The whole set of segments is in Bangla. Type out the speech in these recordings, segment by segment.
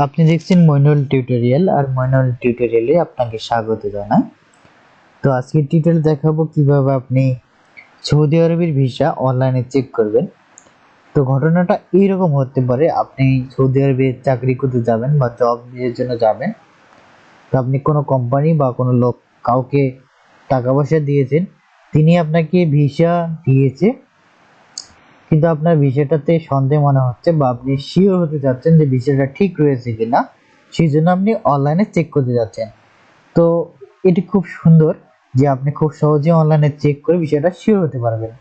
আপনি দেখছেন মইনুল টিউটোরিয়াল আর মইনুল টিউটোরিয়ালে আপনাকে স্বাগত জানাই। তো আজকে টিউটোরিয়াল দেখাবো কিভাবে আপনি সৌদি আরবের ভিসা অনলাইনে চেক করবেন। তো ঘটনাটা এইরকম হতে পারে, আপনি সৌদি আরবে চাকরি করতে যাবেন বা জব এর জন্য যাবেন। তো আপনি কোনো কোম্পানি বা কোনো লোক কাউকে টাকা পয়সা দিয়েছেন, তিনি আপনাকে ভিসা দিয়েছে, কিন্তু আপনার ভিসাটাতে সন্দেহ মনে হচ্ছে বা আপনি শিওর হতে যাচ্ছেন যে ভিসাটা ঠিক রয়েছে কিনা, সেই জন্য আপনি অনলাইনে চেক করতে যাচ্ছেন। তো এটি খুব সুন্দর যে আপনি খুব সহজে অনলাইনে চেক করে বিষয়টা শিওর হতে পারবেন।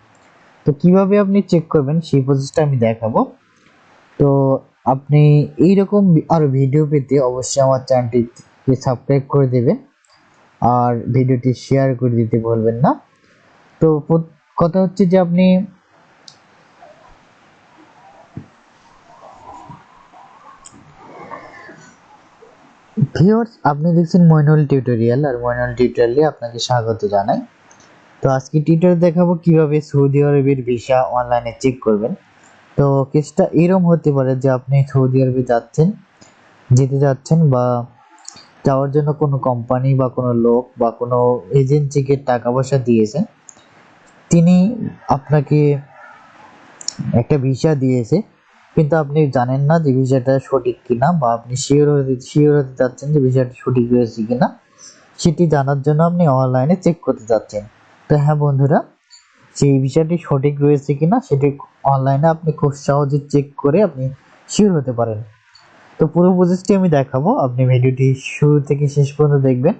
তো কিভাবে আপনি চেক করবেন সেই প্রসেসটা আমি দেখাবো। তো আপনি এইরকম আরো ভিডিও পেতে অবশ্যই আমার চ্যানেলটি সাবস্ক্রাইব করে দেবেন আর ভিডিওটি শেয়ার করে দিতে ভুলবেন না। তো কথা হচ্ছে যে আপনি ভিউয়ার্স, আপনি দেখছেন মইনুল টিউটোরিয়াল আর মইনুল টিউটোরিয়ালে আপনাকে স্বাগত জানাই। তো আজকে টিউটোরিয়াল দেখাবো কিভাবে সৌদি আরবের ভিসা অনলাইনে চেক করবেন। তো কেসটা এরকম হতে পারে যে আপনি সৌদি আরবে যেতে যাচ্ছেন বা যাওয়ার জন্য কোনো কোম্পানি বা কোনো লোক বা কোনো এজেন্সিকে টাকা পয়সা দিয়েছেন, তিনি আপনাকে একটা ভিসা দিয়েছে, কিন্তু আপনি জানেন না যে ভিসাটা সঠিক কিনা বা আপনি শিওর হতে চাচ্ছেন যে ভিসাটা সঠিক রয়েছে কিনা, সেটি জানার জন্য আপনি অনলাইনে চেক করতে যাচ্ছেন। তো হ্যাঁ বন্ধুরা, সেই ভিসাটি সঠিক রয়েছে কিনা সেটি অনলাইনে আপনি খুব সহজে চেক করে আপনি শিওর হতে পারেন। তো পুরো প্রসেসটি আমি দেখাবো, আপনি ভিডিওটি শুরু থেকে শেষ পর্যন্ত দেখবেন,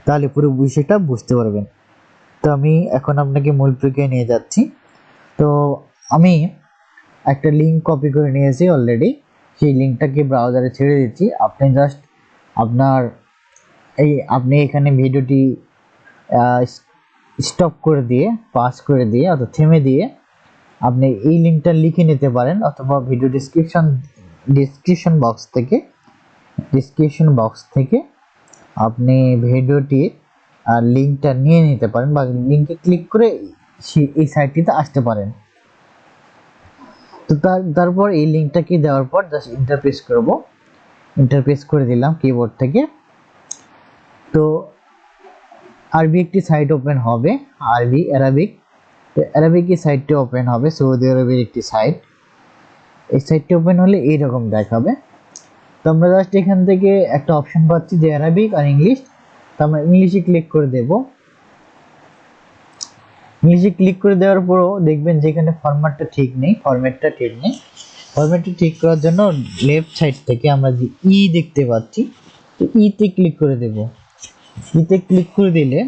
তাহলে পুরো বিষয়টা বুঝতে পারবেন। তো আমি এখন আপনাকে মূল প্রক্রিয়ায় নিয়ে যাচ্ছি। তো আমি একটা লিঙ্ক কপি করে নিয়েছি অলরেডি, সেই লিঙ্কটাকে ব্রাউজারে ছেড়ে দিচ্ছি। আপনি জাস্ট আপনি এখানে ভিডিওটি স্টপ করে দিয়ে, পাস করে দিয়ে অথবা থেমে দিয়ে আপনি এই লিঙ্কটা লিখে নিতে পারেন, অথবা ভিডিও ডিসক্রিপশন বক্স থেকে আপনি ভিডিওটির লিঙ্কটা নিয়ে নিতে পারেন বা লিঙ্কে ক্লিক করে এই সাইটটিতে আসতে পারেন। তো তারপর এই লিঙ্কটাকে দেওয়ার পর জাস্ট ইন্টারপ্রেস করে দিলাম কিবোর্ড থেকে। তো আরবি একটি সাইট ওপেন হবে, অ্যারাবিক এই সাইটটি ওপেন হবে, সৌদি আরবের একটি সাইট। এই সাইটটি ওপেন হলে এইরকম দেখাবে। তো আমরা জাস্ট এখান থেকে একটা অপশন পাচ্ছি যে অ্যারাবিক আর ইংলিশ, তো আমরা ইংলিশে ক্লিক করে দেব। ইংলিশে ক্লিক করে দেওয়ার পরও দেখবেন যে এখানে ফরম্যাটটা ঠিক নেই। ফরম্যাটটা ঠিক করার জন্য লেফট সাইড থেকে আমরা যে দেখতে পাচ্ছি, তো তে ক্লিক করে দেব। তে ক্লিক করে দিলে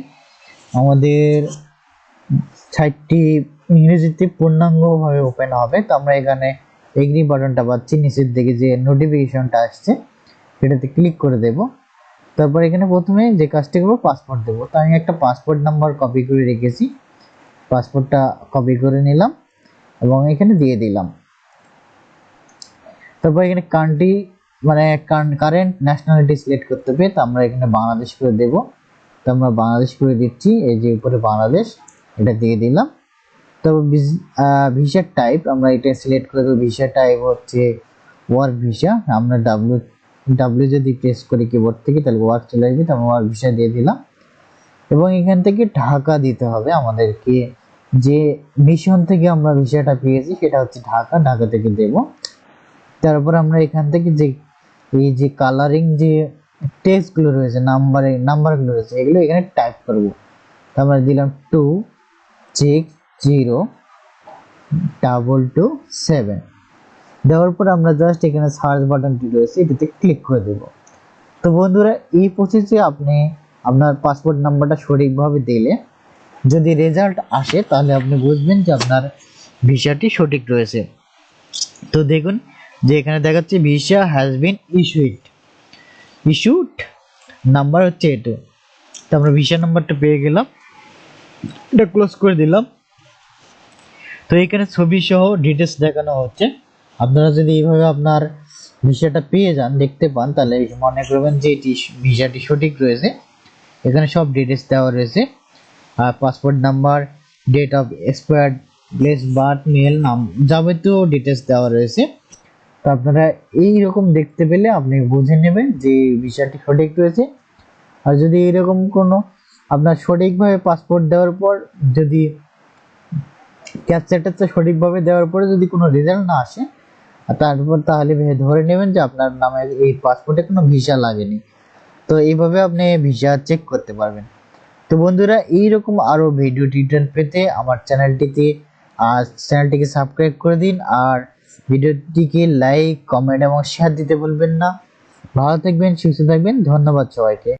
আমাদের সাইটটি ইংরেজিতে পূর্ণাঙ্গভাবে ওপেন হবে। তো আমরা এখানে এগ্রি বাটনটা পাচ্ছি, নিচের দিকে যে নোটিফিকেশনটা আসছে সেটাতে ক্লিক করে দেব। তারপর এখানে প্রথমে যে কাজটি করবো, পাসপোর্ট দেবো। তো আমি একটা পাসপোর্ট নাম্বার কপি করে রেখেছি, পাসপোর্টটা কপি করে নিলাম এবং এখানে দিয়ে দিলাম। তারপর এখানে কান্ট্রি মানে কারেন্ট ন্যাশনালিটি সিলেক্ট করতে হবে, তো আমরা এখানে বাংলাদেশ করে দেব। তো আমরা বাংলাদেশ করে দিচ্ছি, এই যে উপরে বাংলাদেশ, এটা দিয়ে দিলাম। তবে ভিসার টাইপ আমরা এটা সিলেক্ট করে দেবো। ভিসা টাইপ হচ্ছে ওয়ার্ক ভিসা। আমরা ডাব্লিউ যদি প্রেস করি কিবোর্ড থেকে তাহলে ওয়ার্ক চলে আসবে, তো আমরা ওয়ার্ক ভিসা দিয়ে দিলাম। এবং এখান থেকে ঢাকা দিতে হবে আমাদেরকে, যে মিশন থেকে আমরা ভিসাটা পেয়েছি সেটা হচ্ছে ঢাকা থেকে দেব। তারপর আমরা এখান থেকে এই যে কালারিং যে টেক্সটগুলো রয়েছে, নাম্বারগুলো রয়েছে, এগুলো এখানে টাইপ করব। তো আমরা দিলাম 260227 দেওয়ার পর আমরা জাস্ট এখানে সার্চ বাটনটি রয়েছে এটাতে ক্লিক করে দেব। তো বন্ধুরা, এই প্রসেসে আপনি আপনার পাসপোর্ট নাম্বারটা সঠিকভাবে দিলে যদি রেজাল্ট আসে তাহলে আপনি বুঝবেন যে আপনার ভিসাটি সঠিক রয়েছে। তো দেখুন যে এখানে দেখাচ্ছে visa has been issued number হচ্ছে এটা। তো আমরা ভিসা নাম্বারটা পেয়ে গেলাম, এটা ক্লোজ করে দিলাম। তো এখানে ছবি সহ ডিটেলস দেখানো হচ্ছে। আপনারা যদি এইভাবে আপনার ভিসাটা পেয়ে যান, দেখতে পান, তাহলে মনে করবেন যে এটি ভিসাটি সঠিক রয়েছে। এখানে সব ডিটেলস দেওয়া রয়েছে, passport number, date of expired, place birth, male, নাম, যাবতীয় ডিটেলস দেওয়া রয়েছে। তো আপনারা এই রকম দেখতে পেলে আপনি বুঝে নেবেন যে ভিসাটি সঠিক রয়েছে। আর যদি এরকম কোনো আপনার সঠিকভাবে পাসপোর্ট দেওয়ার পর যদি ক্যাপচারটা সঠিকভাবে দেওয়ার পরে যদি কোনো রেজাল্ট না আসে, তারপর তাহলে ধরে নেবেন যে আপনার নামে এই পাসপোর্টে কোনো ভিসা লাগেনি। তো এইভাবে আপনি ভিসা চেক করতে পারবেন। তো বন্ধুরা, এইরকম আরো ভিডিও টিউটোরিয়াল পেতে আমার চ্যানেলটিকে সাবস্ক্রাইব করে দিন, আর ভিডিওটিকে লাইক, কমেন্ট এবং শেয়ার দিতে ভুলবেন না। ভালো থাকবেন, সুস্থ থাকবেন। ধন্যবাদ সবাইকে।